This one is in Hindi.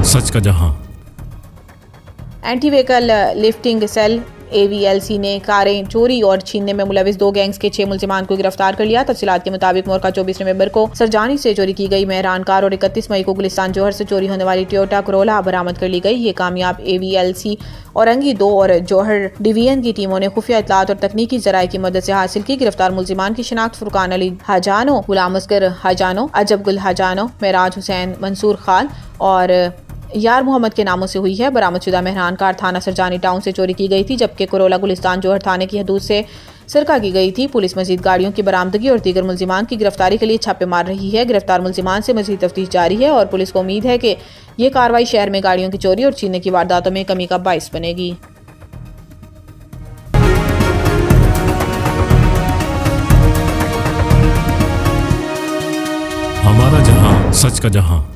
सच का जहां। Anti vehicle lifting cell AVLC ने कारें चोरी और छीनने में मुलविस 2 गैंग्स के 6 मुल्जिमान को गिरफ्तार कर लिया। तफसीलात के मुताबिक मोरका 24 नवंबर को सरजानी से चोरी की गई मेहरान कार और 31 मई को गुलिस्तान जोहर से चोरी होने वाली टोयोटा कोरोला बरामद कर ली गई। ये कामयाब AVLC औरंगी 2 और जोहर डिवीजन की टीमों ने खुफिया इत्तलात और तकनीकी जराये की मदद से हासिल की। गिरफ्तार मुल्जिमान की शिनाख्त फुरकान अली हाजानो, गुलाम अस्कर हाजानो, अजब गुल हाजानो, मेराज हुसैन, मंसूर खान और यार मोहम्मद के नामों से हुई है। बरामदशुदा मेहरान कार थाना सरजानी टाउन से चोरी की गई थी, जबकि कोरोला गुलिस्तान जोहर थाने की हदूद से सरका की गई थी। पुलिस मजीद गाड़ियों की बरामदगी और दीगर मुल्जिमान की गिरफ्तारी के लिए छापे मार रही है। गिरफ्तार मुल्जिमान से मजीद तफ्तीश जारी है और पुलिस को उम्मीद है कि ये कार्रवाई शहर में गाड़ियों की चोरी और छीनने की वारदातों में कमी का बाइस बनेगी। हमारा जहां, सच का जहां।